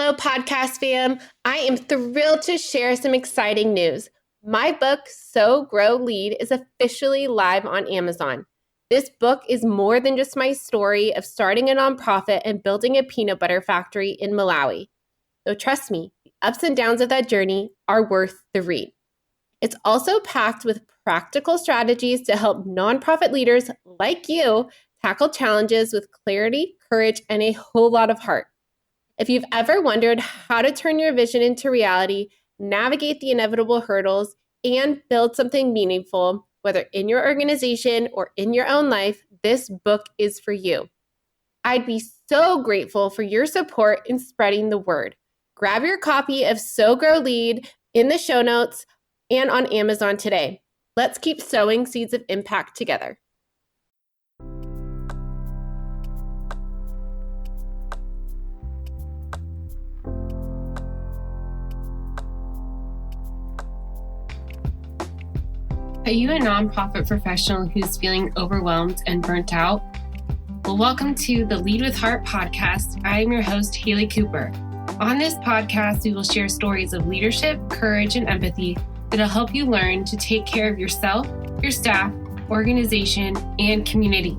Hello, podcast fam. I am thrilled to share some exciting news. My book, So Grow Lead, is officially live on Amazon. This book is more than just my story of starting a nonprofit and building a peanut butter factory in Malawi. So trust me, the ups and downs of that journey are worth the read. It's also packed with practical strategies to help nonprofit leaders like you tackle challenges with clarity, courage, and a whole lot of heart. If you've ever wondered how to turn your vision into reality, navigate the inevitable hurdles, and build something meaningful, whether in your organization or in your own life, this book is for you. I'd be so grateful for your support in spreading the word. Grab your copy of So Grow Lead in the show notes and on Amazon today. Let's keep sowing seeds of impact together. Are you a nonprofit professional who's feeling overwhelmed and burnt out? Well, welcome to the Lead with Heart podcast. I am your host, Haley Cooper. On this podcast, we will share stories of leadership, courage, and empathy that'll help you learn to take care of yourself, your staff, organization, and community.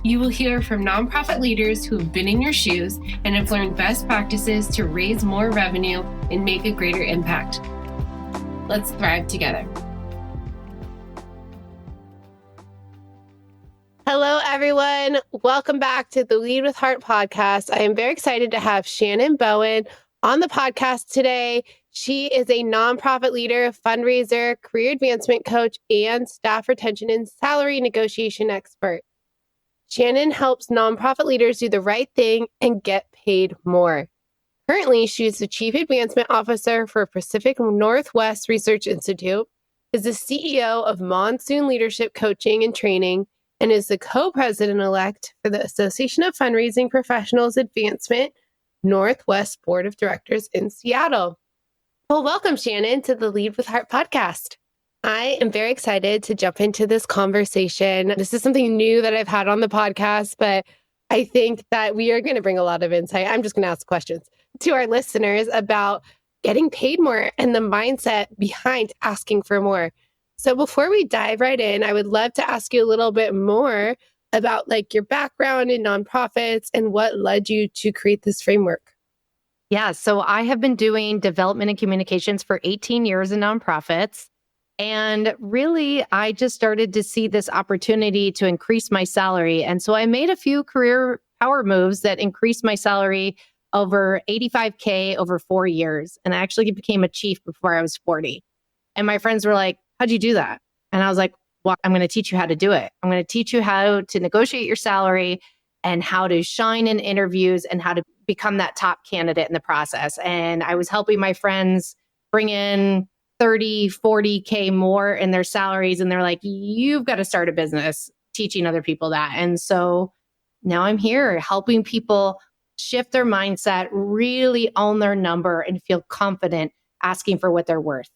You will hear from nonprofit leaders who have been in your shoes and have learned best practices to raise more revenue and make a greater impact. Let's thrive together. Hello, everyone. Welcome back to the Lead with Heart podcast. I am very excited to have Shannon Bowen on the podcast today. She is a nonprofit leader, fundraiser, career advancement coach, and staff retention and salary negotiation expert. Shannon helps nonprofit leaders do the right thing and get paid more. Currently, she is the Chief Advancement Officer for Pacific Northwest Research Institute, is the CEO of Monsoon Leadership Coaching and Training, and is the co-president-elect for the Association of Fundraising Professionals Advancement Northwest Board of Directors in Seattle. Well, welcome, Shannon, to the Lead with Heart podcast. I am very excited to jump into this conversation. This is something new that I've had on the podcast, but I think that we are going to bring a lot of insight. I'm just going to ask questions to our listeners about getting paid more and the mindset behind asking for more. So before we dive right in, I would love to ask you a little bit more about your background in nonprofits and what led you to create this framework. Yeah, so I have been doing development and communications for 18 years in nonprofits. And really, I just started to see this opportunity to increase my salary. And so I made a few career power moves that increased my salary over $85K over 4 years. And I actually became a chief before I was 40. And my friends were like, how'd you do that? And I was like, well, I'm going to teach you how to do it. I'm going to teach you how to negotiate your salary and how to shine in interviews and how to become that top candidate in the process. And I was helping my friends bring in 30, 40K more in their salaries. And they're like, you've got to start a business teaching other people that. And so now I'm here helping people shift their mindset, really own their number and feel confident asking for what they're worth.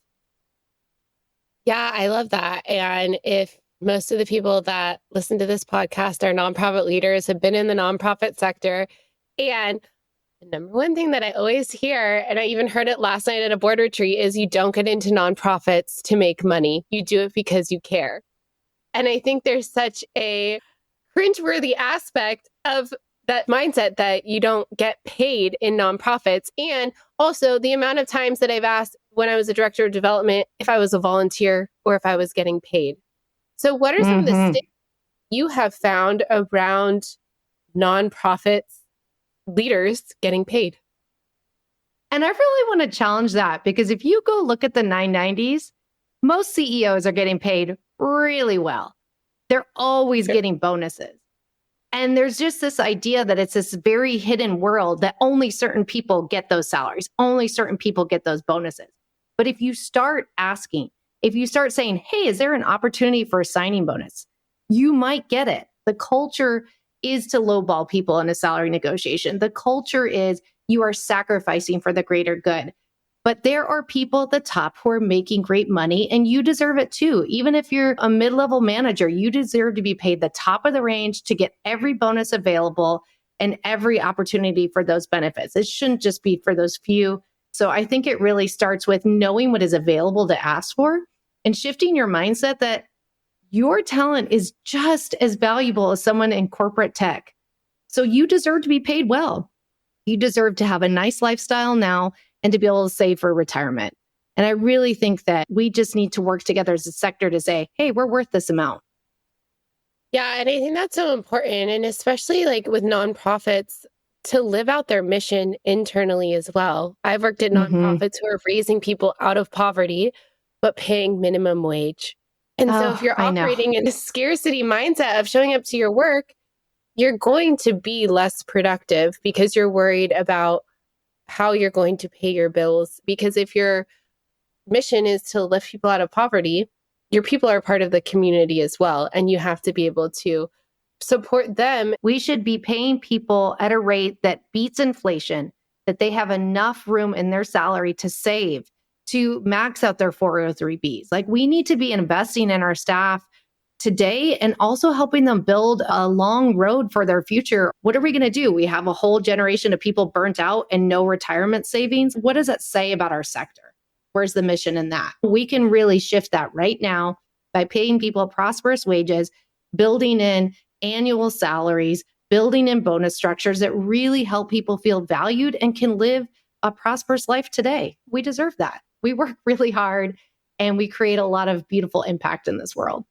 Yeah, I love that. And if most of the people that listen to this podcast are nonprofit leaders, have been in the nonprofit sector, and the number one thing that I always hear, and I even heard it last night at a board retreat, is you don't get into nonprofits to make money. You do it because you care. And I think there's such a cringeworthy aspect of that mindset that you don't get paid in nonprofits. And also the amount of times that I've asked when I was a director of development if I was a volunteer or if I was getting paid. So what are some of the sticks you have found around nonprofits leaders getting paid? And I really want to challenge that, because if you go look at the 990s, most CEOs are getting paid really well. They're always getting bonuses. And there's just this idea that it's this very hidden world that only certain people get those salaries, only certain people get those bonuses. But if you start asking, if you start saying, hey, is there an opportunity for a signing bonus? You might get it. The culture is to lowball people in a salary negotiation. The culture is you are sacrificing for the greater good. But there are people at the top who are making great money, and you deserve it too. Even if you're a mid-level manager, you deserve to be paid the top of the range to get every bonus available and every opportunity for those benefits. It shouldn't just be for those few. So I think it really starts with knowing what is available to ask for and shifting your mindset that your talent is just as valuable as someone in corporate tech. So you deserve to be paid well. You deserve to have a nice lifestyle now and to be able to save for retirement. And I really think that we just need to work together as a sector to say, hey, we're worth this amount. Yeah, and I think that's so important. And especially like with nonprofits to live out their mission internally as well. I've worked at Mm-hmm. nonprofits who are raising people out of poverty, but paying minimum wage. And so if Oh, you're I know. operating in a scarcity mindset of showing up to your work, you're going to be less productive because you're worried about how you're going to pay your bills. Because if your mission is to lift people out of poverty, your people are part of the community as well. And you have to be able to support them. We should be paying people at a rate that beats inflation, that they have enough room in their salary to save, to max out their 403Bs. Like we need to be investing in our staff today and also helping them build a long road for their future. What are we going to do? We have a whole generation of people burnt out and no retirement savings. What does that say about our sector? Where's the mission in that? We can really shift that right now by paying people prosperous wages, building in annual salaries, building in bonus structures that really help people feel valued and can live a prosperous life today. We deserve that. We work really hard and we create a lot of beautiful impact in this world.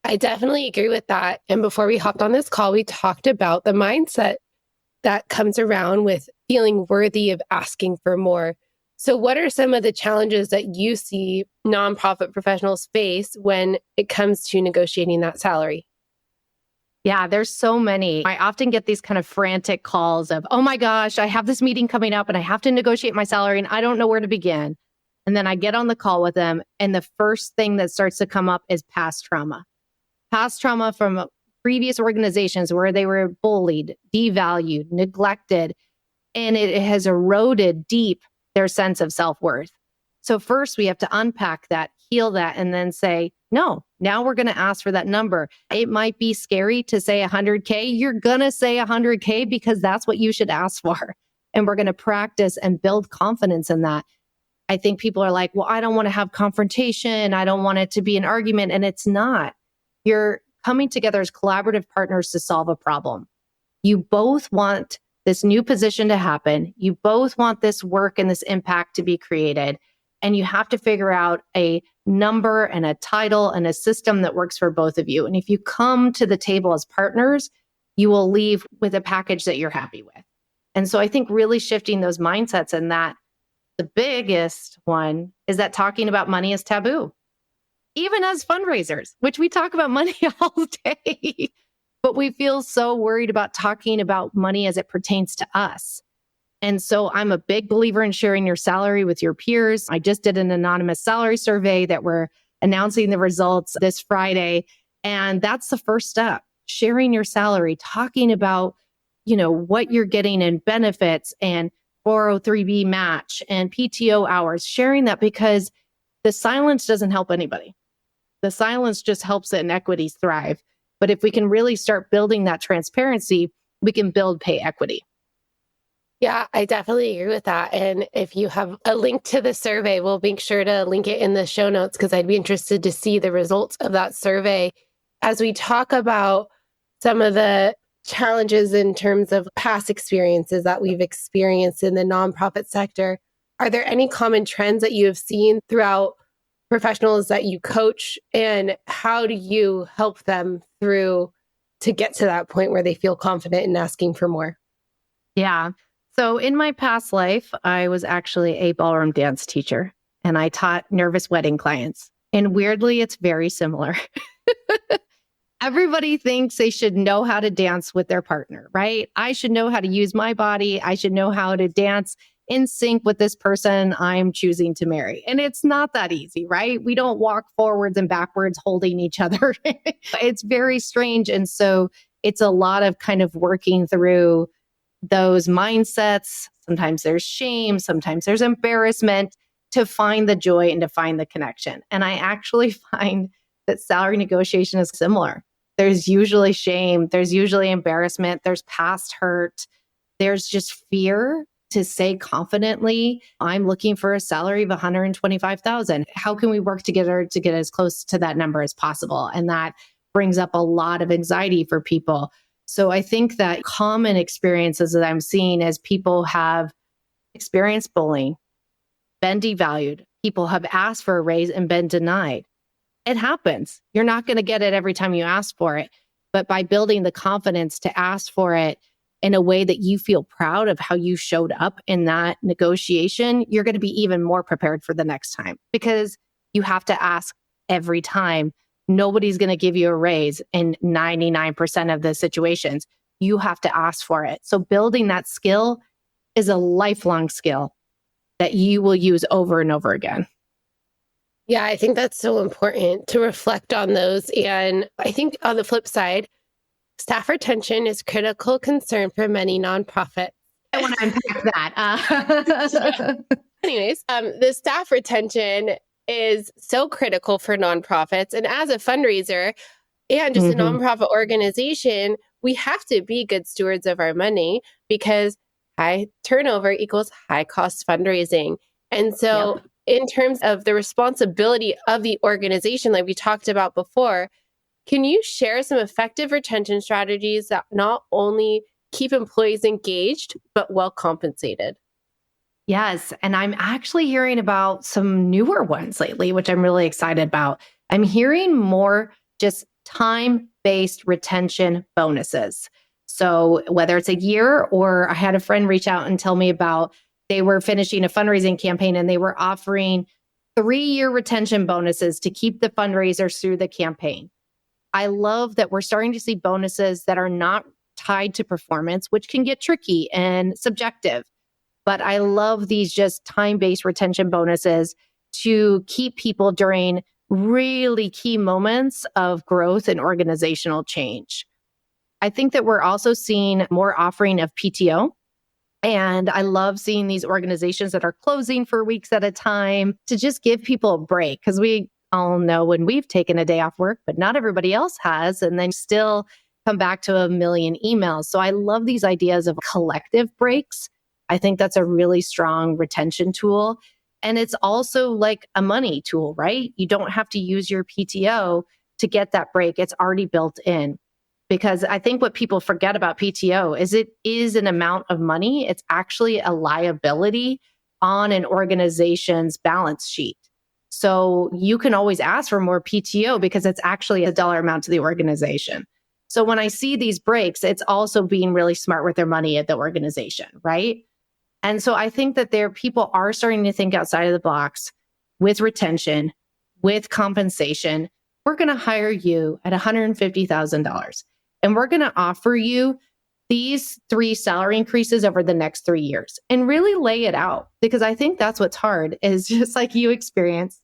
I definitely agree with that. And before we hopped on this call, we talked about the mindset that comes around with feeling worthy of asking for more. So, what are some of the challenges that you see nonprofit professionals face when it comes to negotiating that salary? Yeah, there's so many. I often get these kind of frantic calls of, oh my gosh, I have this meeting coming up and I have to negotiate my salary and I don't know where to begin. And then I get on the call with them. And the first thing that starts to come up is past trauma from previous organizations where they were bullied, devalued, neglected, and it has eroded deep their sense of self-worth. So first we have to unpack that, heal that, and then say, no, now we're going to ask for that number. It might be scary to say 100K. You're going to say 100K because that's what you should ask for. And we're going to practice and build confidence in that. I think people are like, well, I don't want to have confrontation. I don't want it to be an argument. And it's not. You're coming together as collaborative partners to solve a problem. You both want this new position to happen. You both want this work and this impact to be created. And you have to figure out a number and a title and a system that works for both of you. And if you come to the table as partners, you will leave with a package that you're happy with. And so I think really shifting those mindsets, and that the biggest one is that talking about money is taboo. Even as fundraisers, which we talk about money all day, but we feel so worried about talking about money as it pertains to us. And so I'm a big believer in sharing your salary with your peers. I just did an anonymous salary survey that we're announcing the results this Friday. And that's the first step, sharing your salary, talking about, what you're getting in benefits and 403B match and PTO hours, sharing that, because the silence doesn't help anybody. The silence just helps the inequities thrive. But if we can really start building that transparency, we can build pay equity. Yeah, I definitely agree with that. And if you have a link to the survey, we'll make sure to link it in the show notes because I'd be interested to see the results of that survey. As we talk about some of the challenges in terms of past experiences that we've experienced in the nonprofit sector, are there any common trends that you have seen throughout professionals that you coach? And how do you help them through to get to that point where they feel confident in asking for more? Yeah. So in my past life, I was actually a ballroom dance teacher and I taught nervous wedding clients. And weirdly, it's very similar. Everybody thinks they should know how to dance with their partner, right? I should know how to use my body. I should know how to dance in sync with this person I'm choosing to marry. And it's not that easy, right? We don't walk forwards and backwards holding each other. It's very strange. And so it's a lot of kind of working through those mindsets. Sometimes there's shame, sometimes there's embarrassment, to find the joy and to find the connection. And I actually find that salary negotiation is similar. There's usually shame. There's usually embarrassment. There's past hurt. There's just fear to say confidently, I'm looking for a salary of 125,000. How can we work together to get as close to that number as possible? And that brings up a lot of anxiety for people. So I think that common experiences that I'm seeing as people have experienced bullying, been devalued, people have asked for a raise and been denied. It happens. You're not going to get it every time you ask for it. But by building the confidence to ask for it in a way that you feel proud of how you showed up in that negotiation, you're going to be even more prepared for the next time because you have to ask every time. Nobody's going to give you a raise in 99% of the situations. You have to ask for it. So building that skill is a lifelong skill that you will use over and over again. Yeah, I think that's so important to reflect on those. And I think on the flip side, staff retention is critical concern for many nonprofits. I want to unpack that. Anyways, the staff retention is so critical for nonprofits. And as a fundraiser and just a nonprofit organization, we have to be good stewards of our money because high turnover equals high cost fundraising. And so in terms of the responsibility of the organization, like we talked about before, can you share some effective retention strategies that not only keep employees engaged, but well compensated? Yes. And I'm actually hearing about some newer ones lately, which I'm really excited about. I'm hearing more just time-based retention bonuses. So whether it's a year or I had a friend reach out and tell me about they were finishing a fundraising campaign and they were offering 3-year retention bonuses to keep the fundraisers through the campaign. I love that we're starting to see bonuses that are not tied to performance, which can get tricky and subjective. But I love these just time-based retention bonuses to keep people during really key moments of growth and organizational change. I think that we're also seeing more offering of PTO. And I love seeing these organizations that are closing for weeks at a time to just give people a break because we all know when we've taken a day off work, but not everybody else has, and then still come back to a million emails. So I love these ideas of collective breaks. I think that's a really strong retention tool. And it's also like a money tool, right? You don't have to use your PTO to get that break. It's already built in. Because I think what people forget about PTO is it is an amount of money. It's actually a liability on an organization's balance sheet. So you can always ask for more PTO because it's actually a dollar amount to the organization. So when I see these breaks, it's also being really smart with their money at the organization, right? And so I think that people are starting to think outside of the box with retention, with compensation. We're going to hire you at $150,000. And we're going to offer you these 3 salary increases over the next 3 years and really lay it out. Because I think that's what's hard is just like you experience.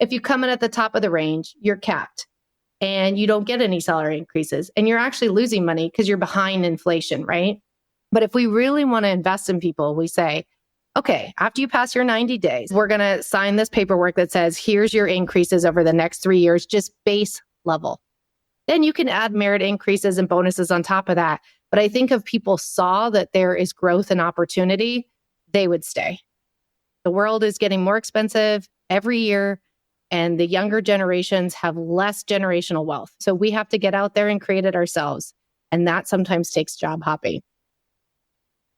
If you come in at the top of the range, you're capped and you don't get any salary increases and you're actually losing money because you're behind inflation, right? But if we really want to invest in people, we say, okay, after you pass your 90 days, we're going to sign this paperwork that says, here's your increases over the next 3 years, just base level. Then you can add merit increases and bonuses on top of that. But I think if people saw that there is growth and opportunity, they would stay. The world is getting more expensive every year, and the younger generations have less generational wealth. So we have to get out there and create it ourselves. And that sometimes takes job hopping.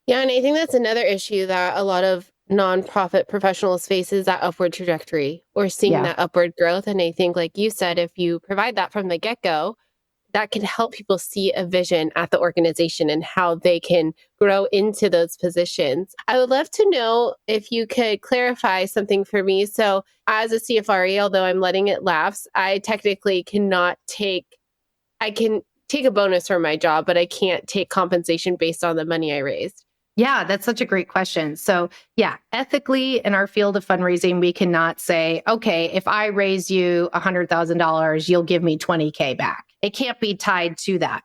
Yeah, and I think that's another issue that a lot of nonprofit professionals face is that upward trajectory or seeing that upward growth. And I think, like you said, if you provide that from the get-go, that can help people see a vision at the organization and how they can grow into those positions. I would love to know if you could clarify something for me. So as a CFRE, although I'm letting it lapse, I technically I can take a bonus for my job, but I can't take compensation based on the money I raised. Yeah, that's such a great question. So yeah, ethically in our field of fundraising, we cannot say, okay, if I raise you $100,000, you'll give me 20K back. It can't be tied to that.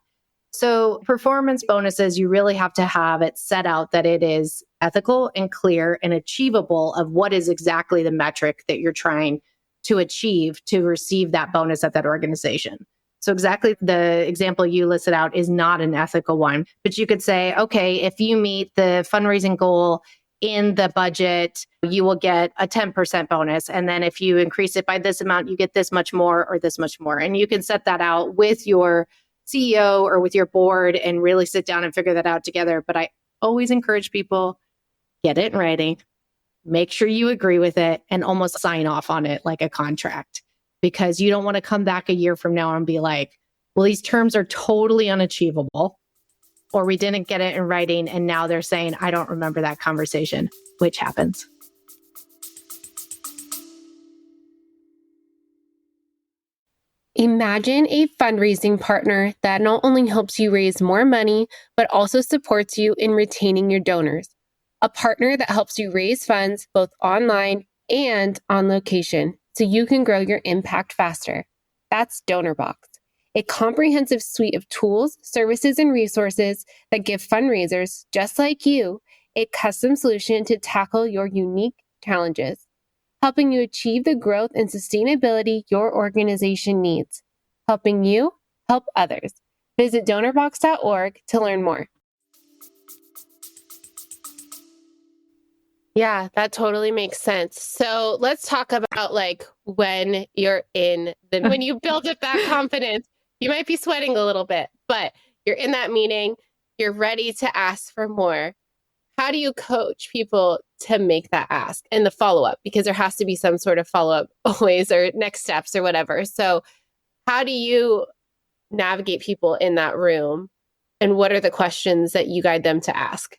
So performance bonuses, you really have to have it set out that it is ethical and clear and achievable of what is exactly the metric that you're trying to achieve to receive that bonus at that organization. So exactly the example you listed out is not an ethical one, but you could say, okay, if you meet the fundraising goal in the budget, you will get a 10% bonus. And then if you increase it by this amount, you get this much more or this much more. And you can set that out with your CEO or with your board and really sit down and figure that out together. But I always encourage people, get it in writing, make sure you agree with it, and almost sign off on it like a contract, because you don't want to come back a year from now and be like, well, these terms are totally unachievable, or we didn't get it in writing. And now they're saying, I don't remember that conversation, which happens. Imagine a fundraising partner that not only helps you raise more money, but also supports you in retaining your donors. A partner that helps you raise funds both online and on location so you can grow your impact faster. That's DonorBox, a comprehensive suite of tools, services, and resources that give fundraisers just like you a custom solution to tackle your unique challenges, helping you achieve the growth and sustainability your organization needs, helping you help others. Visit donorbox.org to learn more. Yeah, that totally makes sense. So let's talk about when when you build up that confidence, you might be sweating a little bit, but you're in that meeting, you're ready to ask for more. How do you coach people to make that ask and the follow-up? Because there has to be some sort of follow-up always, or next steps or whatever. So how do you navigate people in that room? And what are the questions that you guide them to ask?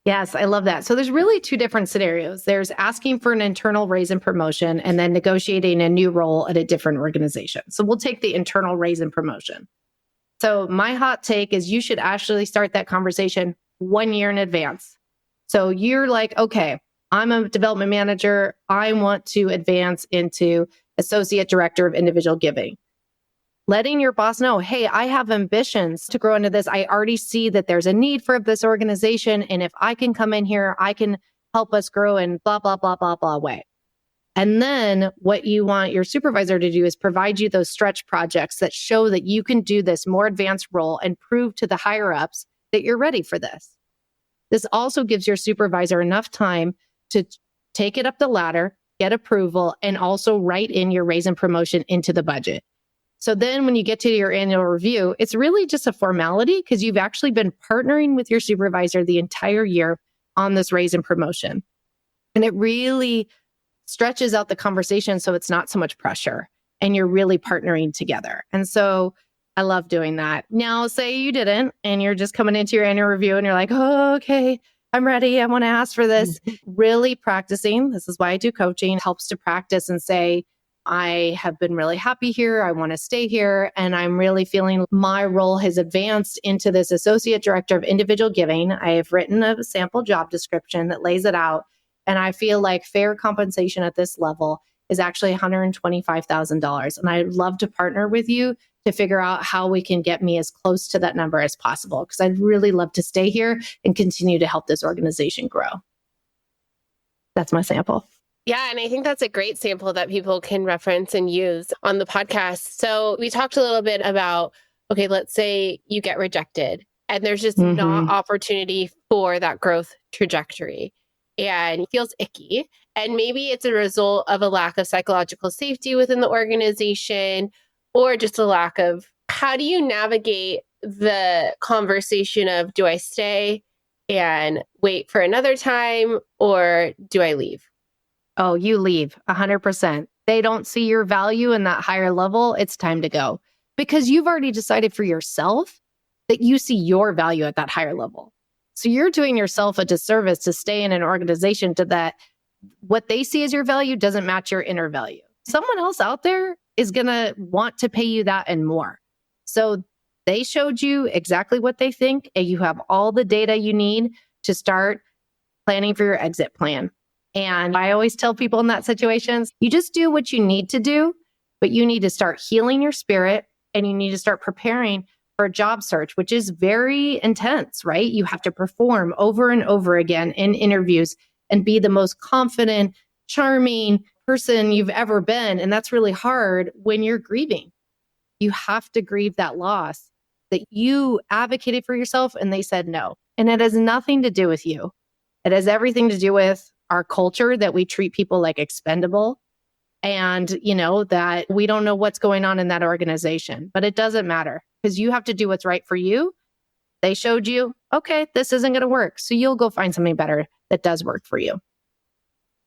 Yes, I love that. So there's really two different scenarios. There's asking for an internal raise and promotion, and then negotiating a new role at a different organization. So we'll take the internal raise and promotion. So my hot take is you should actually start that conversation 1 year in advance. So you're like, okay, I'm a development manager. I want to advance into associate director of individual giving. Letting your boss know, hey, I have ambitions to grow into this. I already see that there's a need for this organization. And if I can come in here, I can help us grow in blah, blah, blah, blah, blah way. And then what you want your supervisor to do is provide you those stretch projects that show that you can do this more advanced role and prove to the higher ups that you're ready for this. This also gives your supervisor enough time to take it up the ladder, get approval, and also write in your raise and promotion into the budget. So then when you get to your annual review, it's really just a formality because you've actually been partnering with your supervisor the entire year on this raise and promotion. And it really stretches out the conversation so it's not so much pressure and you're really partnering together. And so I love doing that. Now, say you didn't and you're just coming into your annual review and you're like, oh, okay, I'm ready. I want to ask for this. Really practicing. This is why I do coaching. Helps to practice and say, I have been really happy here. I want to stay here. And I'm really feeling my role has advanced into this associate director of individual giving. I have written a sample job description that lays it out. And I feel like fair compensation at this level is actually $125,000. And I'd love to partner with you to figure out how we can get me as close to that number as possible, because I'd really love to stay here and continue to help this organization grow. That's my sample. Yeah, and I think that's a great sample that people can reference and use on the podcast. So we talked a little bit about, okay, let's say you get rejected and there's just not opportunity for that growth trajectory and it feels icky. And maybe it's a result of a lack of psychological safety within the organization or just a lack of, how do you navigate the conversation of, do I stay and wait for another time or do I leave? Oh, you leave 100%. They don't see your value in that higher level. It's time to go because you've already decided for yourself that you see your value at that higher level. So you're doing yourself a disservice to stay in an organization to that what they see as your value doesn't match your inner value. Someone else out there is going to want to pay you that and more. So they showed you exactly what they think, and you have all the data you need to start planning for your exit plan. And I always tell people in that situations, you just do what you need to do, but you need to start healing your spirit and you need to start preparing for a job search, which is very intense, right? You have to perform over and over again in interviews and be the most confident, charming person you've ever been. And that's really hard when you're grieving. You have to grieve that loss that you advocated for yourself and they said no. And it has nothing to do with you. It has everything to do with our culture that we treat people like expendable and, that we don't know what's going on in that organization. But it doesn't matter because you have to do what's right for you. They showed you, okay, this isn't going to work. So you'll go find something better that does work for you.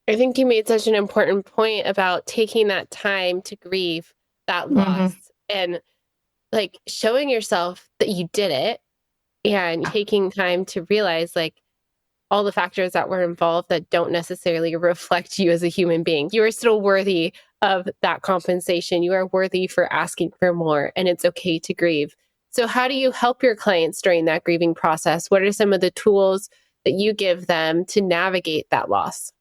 I think you made such an important point about taking that time to grieve that loss and like showing yourself that you did it and taking time to realize like all the factors that were involved that don't necessarily reflect you as a human being. You are still worthy of that compensation. You are worthy for asking for more, and it's okay to grieve. So how do you help your clients during that grieving process? What are some of the tools that you give them to navigate that loss?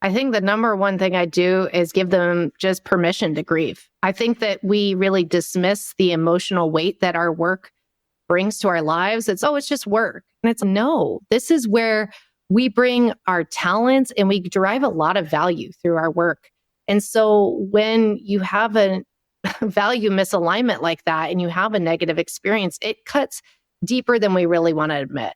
I think the number one thing I do is give them just permission to grieve. I think that we really dismiss the emotional weight that our work brings to our lives. It's just work. And it's no, this is where we bring our talents and we derive a lot of value through our work. And so when you have a value misalignment like that and you have a negative experience, it cuts deeper than we really want to admit.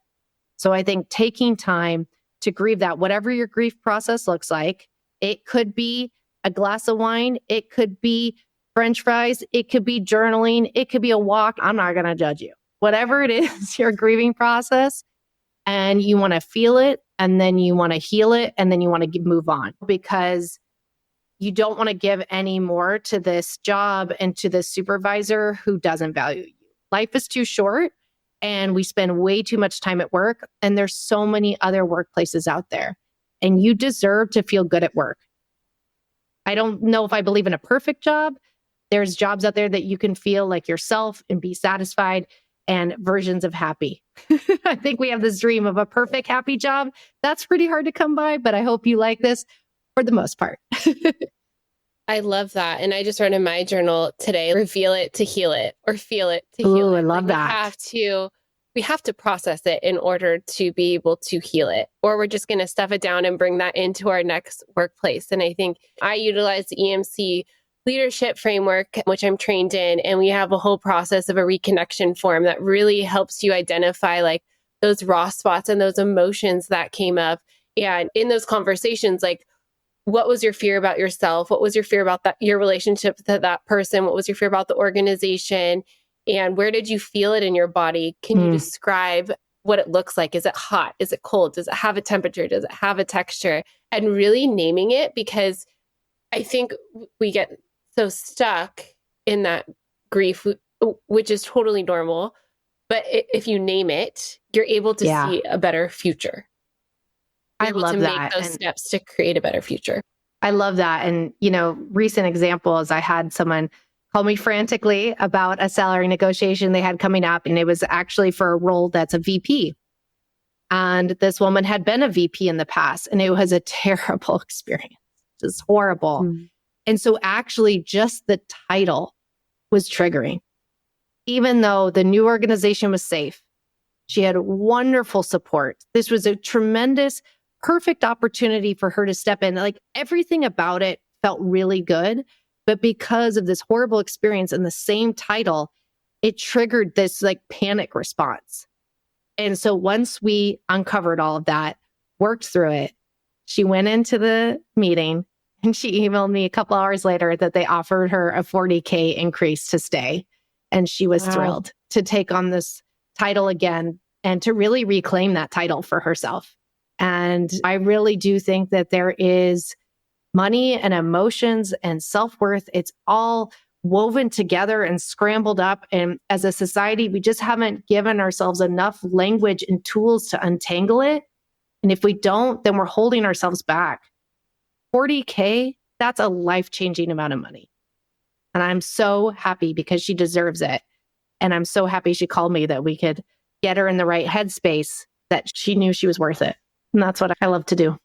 So I think taking time to grieve that, whatever your grief process looks like, it could be a glass of wine, it could be French fries, it could be journaling, it could be a walk. I'm not going to judge you. Whatever it is, your grieving process, and you want to feel it, and then you want to heal it, and then you want to move on because you don't want to give any more to this job and to this supervisor who doesn't value you. Life is too short. And we spend way too much time at work. And there's so many other workplaces out there. And you deserve to feel good at work. I don't know if I believe in a perfect job. There's jobs out there that you can feel like yourself and be satisfied and versions of happy. I think we have this dream of a perfect, happy job. That's pretty hard to come by, but I hope you like this for the most part. I love that. And I just wrote in my journal today, reveal it to heal it or feel it to heal it. I love that. We have to process it in order to be able to heal it, or we're just going to stuff it down and bring that into our next workplace. And I think I utilize the EMC leadership framework, which I'm trained in, and we have a whole process of a reconnection form that really helps you identify like those raw spots and those emotions that came up. And in those conversations, like, what was your fear about yourself? What was your fear about your relationship to that person? What was your fear about the organization? And where did you feel it in your body? Can you describe what it looks like? Is it hot? Is it cold? Does it have a temperature? Does it have a texture? And really naming it, because I think we get so stuck in that grief, which is totally normal. But if you name it, you're able to see a better future. I love that. Make those steps to create a better future. I love that. And, recent examples, I had someone call me frantically about a salary negotiation they had coming up. And it was actually for a role that's a VP. And this woman had been a VP in the past, and it was a terrible experience. Just horrible. And so actually just the title was triggering. Even though the new organization was safe, she had wonderful support. This was a tremendous, perfect opportunity for her to step in. Like everything about it felt really good. But because of this horrible experience and the same title, it triggered this like panic response. And so once we uncovered all of that, worked through it, she went into the meeting and she emailed me a couple hours later that they offered her a 40K increase to stay. And she was thrilled to take on this title again and to really reclaim that title for herself. And I really do think that there is money and emotions and self-worth. It's all woven together and scrambled up. And as a society, we just haven't given ourselves enough language and tools to untangle it. And if we don't, then we're holding ourselves back. 40K, that's a life-changing amount of money. And I'm so happy because she deserves it. And I'm so happy she called me that we could get her in the right headspace, that she knew she was worth it. And that's what I love to do.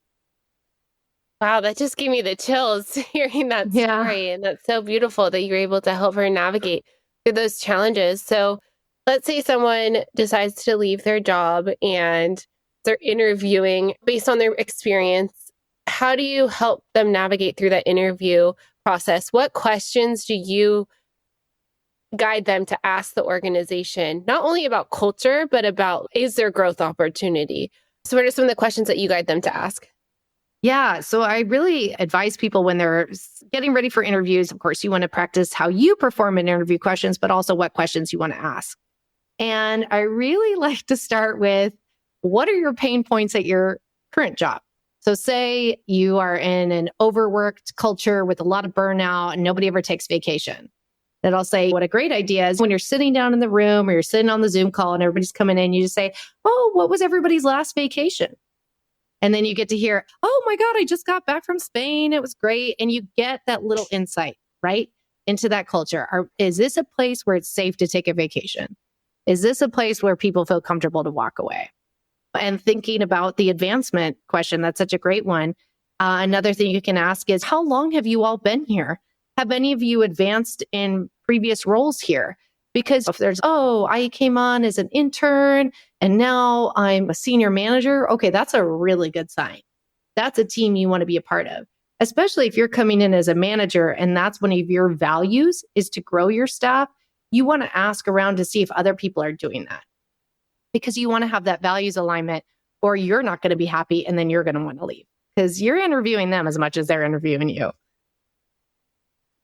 Wow, that just gave me the chills hearing that story. And that's so beautiful that you're able to help her navigate through those challenges. So let's say someone decides to leave their job and they're interviewing based on their experience. How do you help them navigate through that interview process? What questions do you guide them to ask the organization, not only about culture, but about, is there growth opportunity? So what are some of the questions that you guide them to ask? Yeah. So I really advise people when they're getting ready for interviews, of course, you want to practice how you perform in interview questions, but also what questions you want to ask. And I really like to start with, what are your pain points at your current job? So say you are in an overworked culture with a lot of burnout and nobody ever takes vacation. Then I'll say, what a great idea is when you're sitting down in the room or you're sitting on the Zoom call and everybody's coming in, you just say, oh, what was everybody's last vacation? And then you get to hear, oh my God, I just got back from Spain. It was great. And you get that little insight, right, into that culture. Is this a place where it's safe to take a vacation? Is this a place where people feel comfortable to walk away? And thinking about the advancement question, that's such a great one. Another thing you can ask is, how long have you all been here? Have any of you advanced in previous roles here? Because if there's, oh, I came on as an intern and now I'm a senior manager. Okay, that's a really good sign. That's a team you want to be a part of, especially if you're coming in as a manager and that's one of your values is to grow your staff. You want to ask around to see if other people are doing that because you want to have that values alignment, or you're not going to be happy and then you're going to want to leave because you're interviewing them as much as they're interviewing you.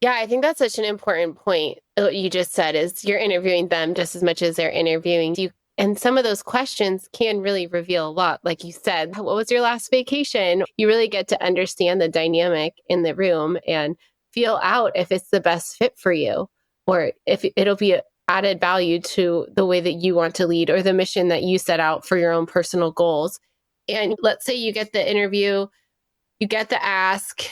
Yeah, I think that's such an important point. What you just said is you're interviewing them just as much as they're interviewing you. And some of those questions can really reveal a lot. Like you said, what was your last vacation? You really get to understand the dynamic in the room and feel out if it's the best fit for you, or if it'll be added value to the way that you want to lead or the mission that you set out for your own personal goals. And let's say you get the interview, you get the ask.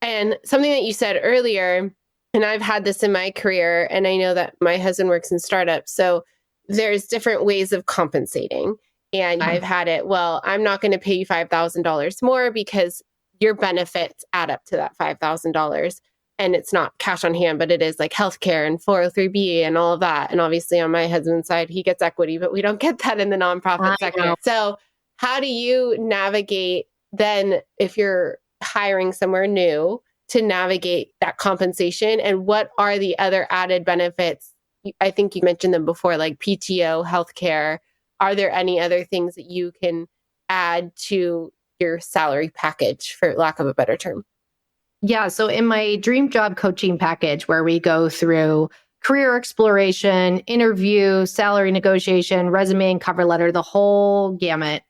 And something that you said earlier, and I've had this in my career, and I know that my husband works in startups. So there's different ways of compensating. And I've had it, well, I'm not going to pay you $5,000 more because your benefits add up to that $5,000. And it's not cash on hand, but it is like healthcare and 403B and all of that. And obviously on my husband's side, he gets equity, but we don't get that in the nonprofit sector. So how do you navigate then if you're hiring somewhere new to navigate that compensation? And what are the other added benefits? I think you mentioned them before, like PTO, healthcare. Are there any other things that you can add to your salary package, for lack of a better term? Yeah. So in my dream job coaching package, where we go through career exploration, interview, salary negotiation, resume and cover letter, the whole gamut,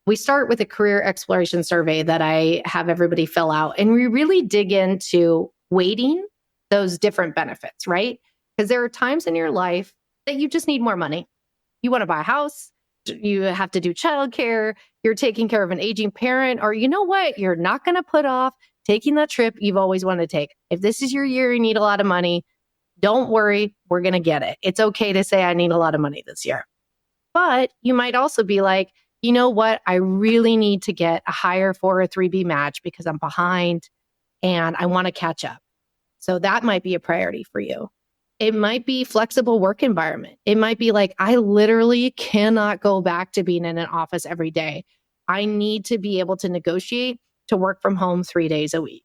we start with a career exploration survey that I have everybody fill out. And we really dig into weighting those different benefits, right? Because there are times in your life that you just need more money. You want to buy a house, you have to do childcare, you're taking care of an aging parent, or you know what? You're not going to put off taking that trip you've always wanted to take. If this is your year, you need a lot of money, don't worry, we're going to get it. It's okay to say, I need a lot of money this year. But you might also be like, you know what? I really need to get a higher 403B match because I'm behind and I want to catch up. So that might be a priority for you. It might be flexible work environment. It might be like, I literally cannot go back to being in an office every day. I need to be able to negotiate to work from home 3 days a week,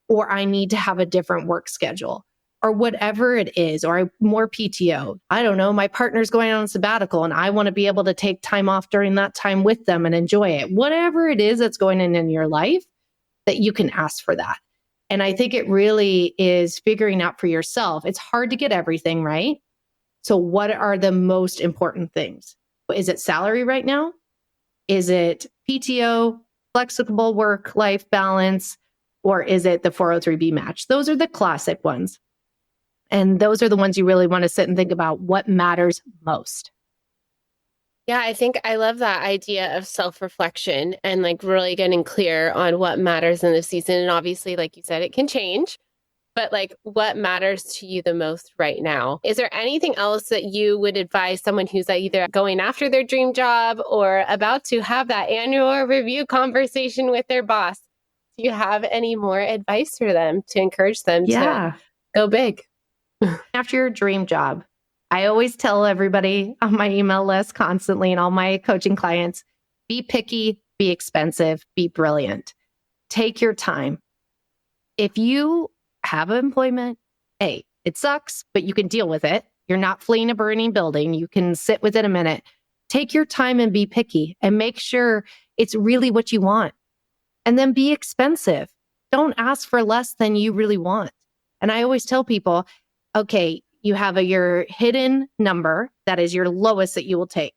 or I need to have a different work schedule, or whatever it is, or more PTO. I don't know. My partner's going on sabbatical and I want to be able to take time off during that time with them and enjoy it. Whatever it is that's going on in your life, that you can ask for that. And I think it really is figuring out for yourself. It's hard to get everything right. So what are the most important things? Is it salary right now? Is it PTO, flexible work-life balance, or is it the 403B match? Those are the classic ones. And those are the ones you really want to sit and think about what matters most. Yeah, I think I love that idea of self-reflection and like really getting clear on what matters in the season. And obviously, like you said, it can change, but like what matters to you the most right now? Is there anything else that you would advise someone who's either going after their dream job or about to have that annual review conversation with their boss? Do you have any more advice for them to encourage them to go big? After your dream job, I always tell everybody on my email list constantly and all my coaching clients, be picky, be expensive, be brilliant. Take your time. If you have employment, hey, it sucks, but you can deal with it. You're not fleeing a burning building. You can sit with it a minute. Take your time and be picky and make sure it's really what you want. And then be expensive. Don't ask for less than you really want. And I always tell people, okay, you have your hidden number that is your lowest that you will take.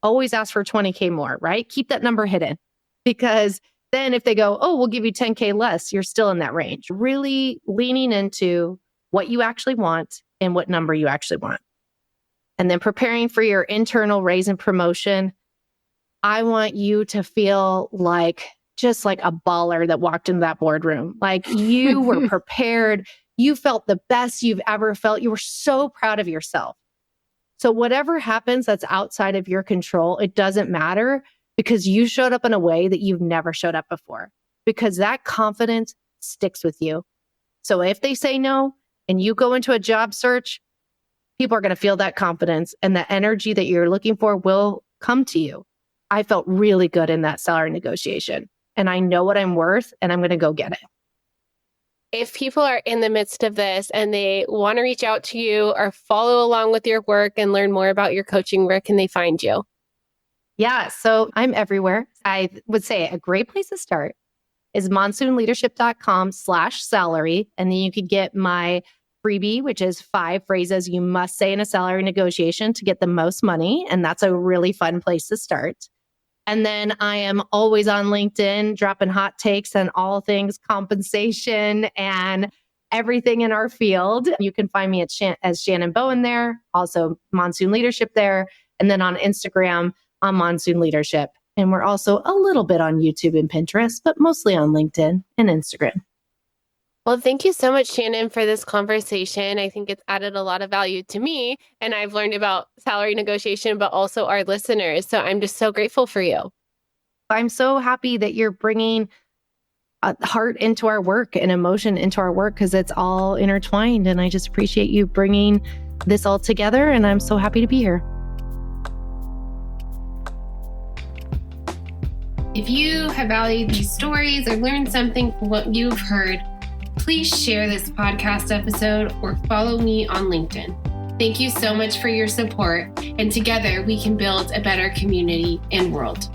Always ask for 20K more, right? Keep that number hidden, because then if they go, oh, we'll give you 10K less, you're still in that range. Really leaning into what you actually want and what number you actually want. And then preparing for your internal raise and promotion. I want you to feel just like a baller that walked into that boardroom. Like you were prepared. You felt the best you've ever felt. You were so proud of yourself. So whatever happens that's outside of your control, it doesn't matter, because you showed up in a way that you've never showed up before, because that confidence sticks with you. So if they say no and you go into a job search, people are going to feel that confidence, and the energy that you're looking for will come to you. I felt really good in that salary negotiation, and I know what I'm worth, and I'm going to go get it. If people are in the midst of this and they want to reach out to you or follow along with your work and learn more about your coaching, where can they find you? Yeah, so I'm everywhere. I would say a great place to start is monsoonleadership.com/salary. And then you could get my freebie, which is 5 phrases you must say in a salary negotiation to get the most money. And that's a really fun place to start. And then I am always on LinkedIn, dropping hot takes on all things compensation and everything in our field. You can find me as Shannon Bowen there, also Monsoon Leadership there, and then on Instagram on Monsoon Leadership. And we're also a little bit on YouTube and Pinterest, but mostly on LinkedIn and Instagram. Well, thank you so much, Shannon, for this conversation. I think it's added a lot of value to me, and I've learned about salary negotiation, but also our listeners. So I'm just so grateful for you. I'm so happy that you're bringing heart into our work and emotion into our work, because it's all intertwined. And I just appreciate you bringing this all together. And I'm so happy to be here. If you have valued these stories or learned something from what you've heard, please share this podcast episode or follow me on LinkedIn. Thank you so much for your support, and together we can build a better community and world.